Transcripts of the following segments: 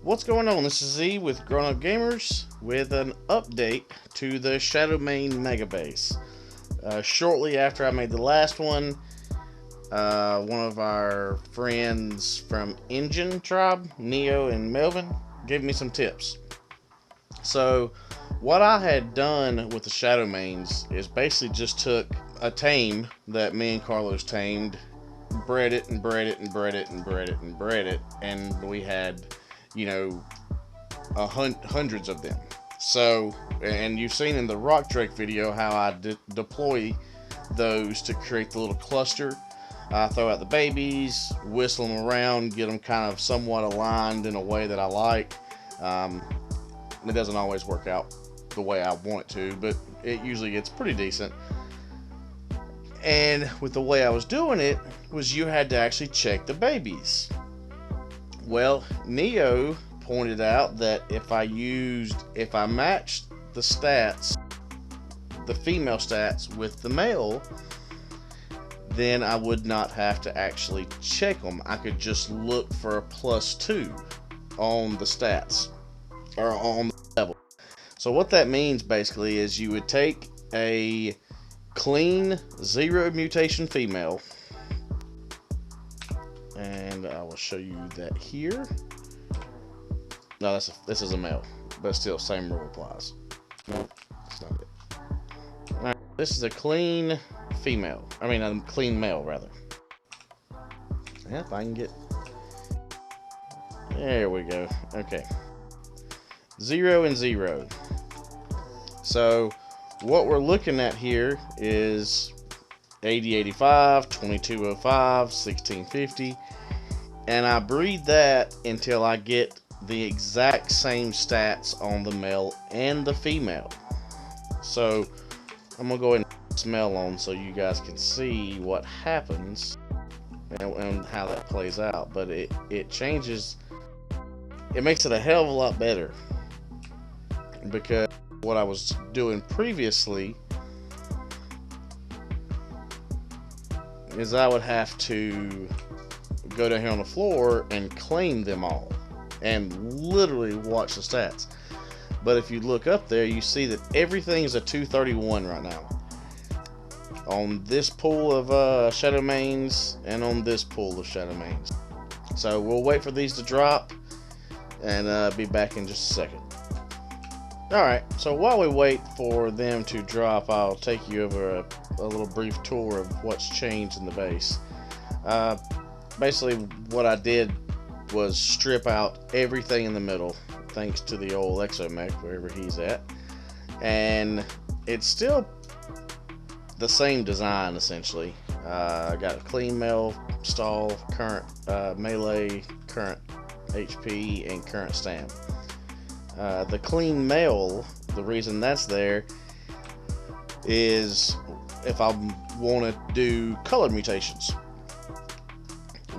What's going on? This is Z with Grown Up Gamers with an update to the Shadowmane Mega Base. Shortly after I made the last one of our friends from Engine Tribe, Neo and Melvin, gave me some tips. So what I had done with the Shadowmanes is basically just took a tame that me and Carlos tamed, bred it and bred it and bred it and bred it and bred it, and we had, you know, hundreds of them. So, and you've seen in the Rock Drake video how I deploy those to create the little cluster. I throw out the babies, whistle them around, get them kind of somewhat aligned in a way that I like. It doesn't always work out the way I want it to, but it usually gets pretty decent. And with the way I was doing it was you had to actually check the babies. Well, Neo pointed out that if I matched the stats, the female stats with the male, then I would not have to actually check them. I could just look for a +2 on the stats, or on the level. So what that means basically is you would take a clean 0 mutation female, and I will show you that here. No, this is a male, but still same rule applies. No, that's not it. All right, this is a clean female. I mean, a clean male rather. Yeah, if I can get. There we go. Okay. 0 and 0. So what we're looking at here is 8085, 2205, 1650, and I breed that until I get the exact same stats on the male and the female. So I'm gonna go ahead and smell on so you guys can see what happens and how that plays out. But it changes, it makes it a hell of a lot better, because what I was doing previously is I would have to go down here on the floor and claim them all and literally watch the stats. But if you look up there, you see that everything is a 231 right now on this pool of Shadowmanes and on this pool of Shadowmanes. So we'll wait for these to drop and be back in just a second. Alright, so while we wait for them to drop, I'll take you over a little brief tour of what's changed in the base. Basically what I did was strip out everything in the middle, thanks to the old Exomech, wherever he's at. And it's still the same design, essentially. I got a clean male stall, current melee, current HP, and current stam. The clean male, the reason that's there is if I want to do color mutations.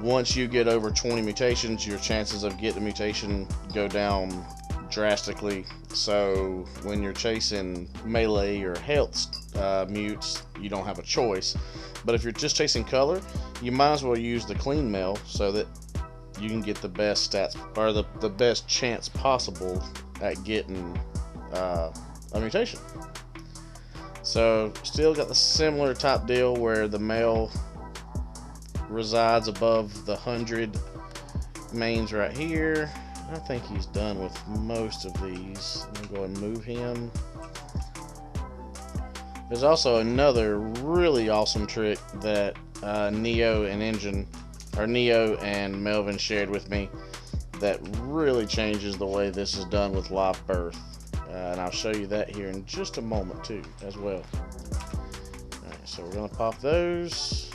Once you get over 20 mutations, your chances of getting a mutation go down drastically. So when you're chasing melee or health mutes, you don't have a choice. But if you're just chasing color, you might as well use the clean male so that you can get the best stats, or the best chance possible at getting a mutation. So still got the similar type deal where the male resides above the 100 mains right here. I think he's done with most of these. I'm gonna go and move him. There's also another really awesome trick that Neo and Melvin shared with me that really changes the way this is done with live birth, and I'll show you that here in just a moment too as well. Alright, so we're gonna pop those.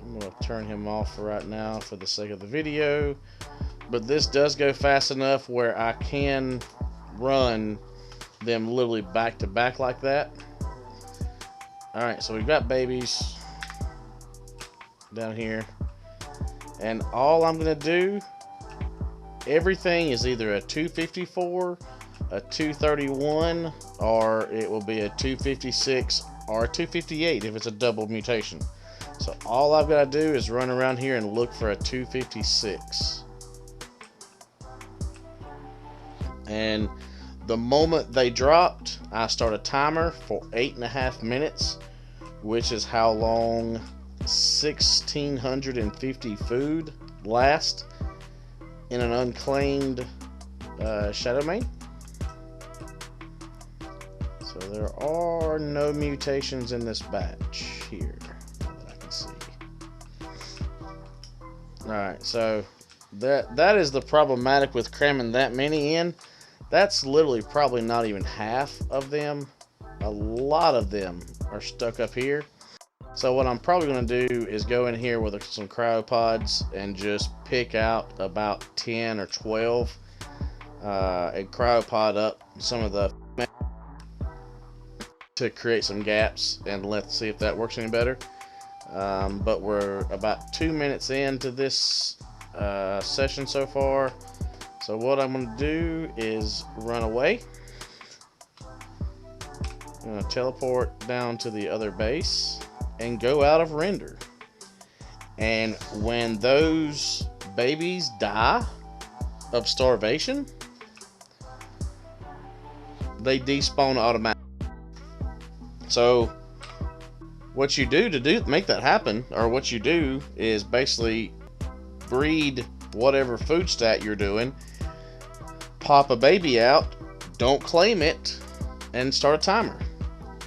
I'm gonna turn him off for right now for the sake of the video, but this does go fast enough where I can run them literally back to back like that. Alright, so we've got babies down here, and all I'm gonna do, everything is either a 254, a 231, or it will be a 256 or a 258 if it's a double mutation. So all I've got to do is run around here and look for a 256. And the moment they dropped, I start a timer for 8.5 minutes, which is how long 1,650 food last in an unclaimed Shadowmane. So there are no mutations in this batch here that I can see. Alright, so that is the problematic with cramming that many in. That's literally probably not even half of them. A lot of them are stuck up here. So what I'm probably going to do is go in here with some cryopods and just pick out about 10 or 12 and cryopod up some of the to create some gaps, and let's see if that works any better. But we're about 2 minutes into this session so far. So what I'm going to do is run away. I'm going to teleport down to the other base and go out of render. And when those babies die of starvation, they despawn automatically. So what you do to make that happen, or what you do is basically breed whatever food stat you're doing, pop a baby out, don't claim it, and start a timer.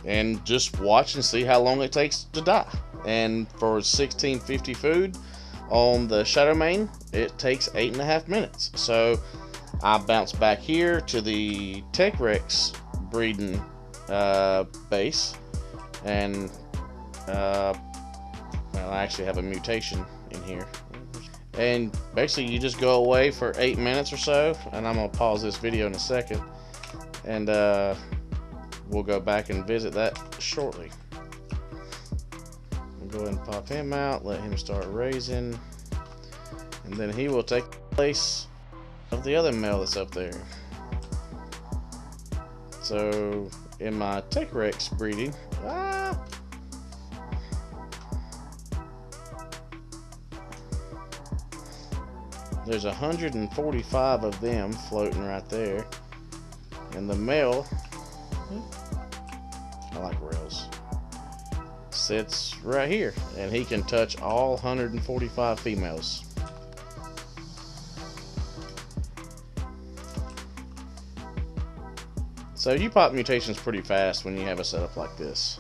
And just watch and see how long it takes to die. And for 1650 food on the Shadowmane, it takes 8.5 minutes. So I bounce back here to the Tech Rex breeding base, and well, I actually have a mutation in here. And basically you just go away for 8 minutes or so, and I'm gonna pause this video in a second, and we'll go back and visit that shortly. We'll go ahead and pop him out, let him start raising, and then he will take the place of the other male that's up there. So in my Tech Rex breeding, there's 145 of them floating right there, and the male, I like rails, sits right here, and he can touch all 145 females. So you pop mutations pretty fast when you have a setup like this.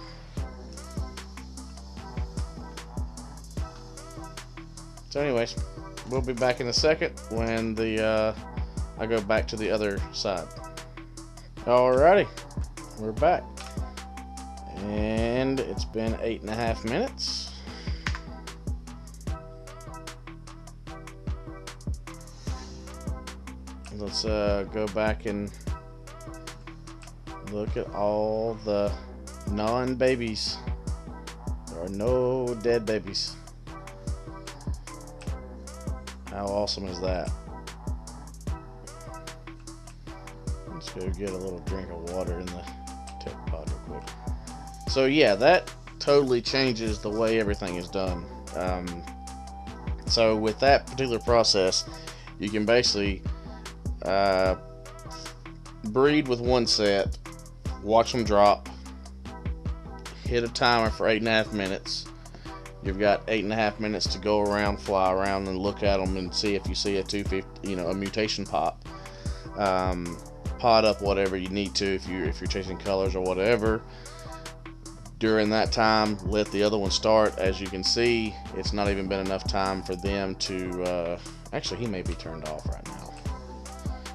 So anyways, we'll be back in a second when I go back to the other side. Alrighty, we're back. And it's been 8.5 minutes. Let's go back and look at all the non-babies. There are no dead babies. How awesome is that? Let's go get a little drink of water in the tech pod real quick. So yeah, that totally changes the way everything is done. So with that particular process, you can basically breed with one set, watch them drop, hit a timer for 8.5 minutes. You've got 8.5 minutes to go around, fly around, and look at them and see if you see a 250, a mutation pop. Pot up whatever you need to if you're chasing colors or whatever. During that time, let the other one start. As you can see, it's not even been enough time for them to. Actually, he may be turned off right now.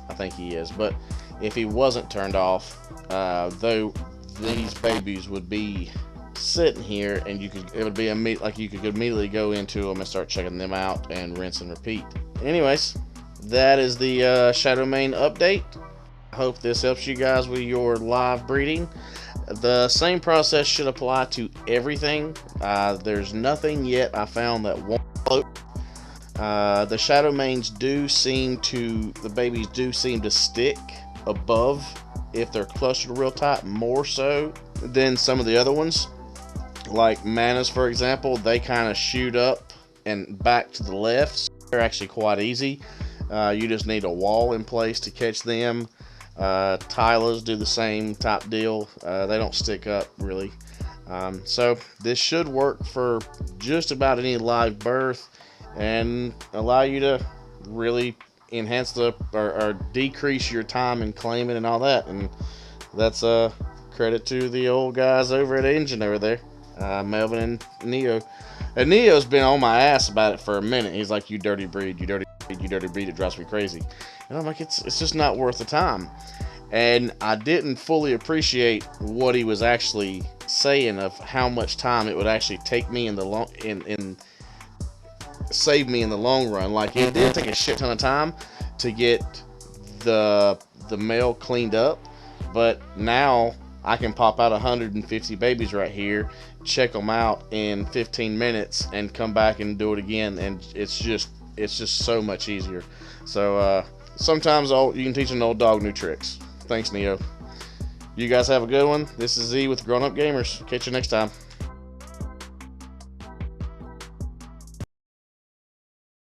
I think he is, but if he wasn't turned off, though, these babies would be sitting here, and it would be like you could immediately go into them and start checking them out and rinse and repeat. Anyways, that is the Shadowmane update. I hope this helps you guys with your live breeding. The same process should apply to everything. There's nothing yet I found that won't float. The Shadowmanes the babies do seem to stick above if they're clustered real tight, more so than some of the other ones. Like Manas, for example, they kind of shoot up and back to the left. So they're actually quite easy. You just need a wall in place to catch them. Tylos do the same type deal. They don't stick up really. So this should work for just about any live birth and allow you to really enhance or decrease your time in claiming and all that. And that's a credit to the old guys over at Engine over there, Melvin and Neo. And Neo's been on my ass about it for a minute. He's like, "You dirty breed, you dirty breed, you dirty breed." It drives me crazy. And I'm like, it's just not worth the time. And I didn't fully appreciate what he was actually saying of how much time it would actually take me in the long save me in the long run. Like, it did take a shit ton of time to get the male cleaned up, but now I can pop out 150 babies right here, check them out in 15 minutes, and come back and do it again, and it's just so much easier. So sometimes you can teach an old dog new tricks. Thanks, Neo. You guys have a good one. This is Z with Grown Up Gamers. Catch you next time.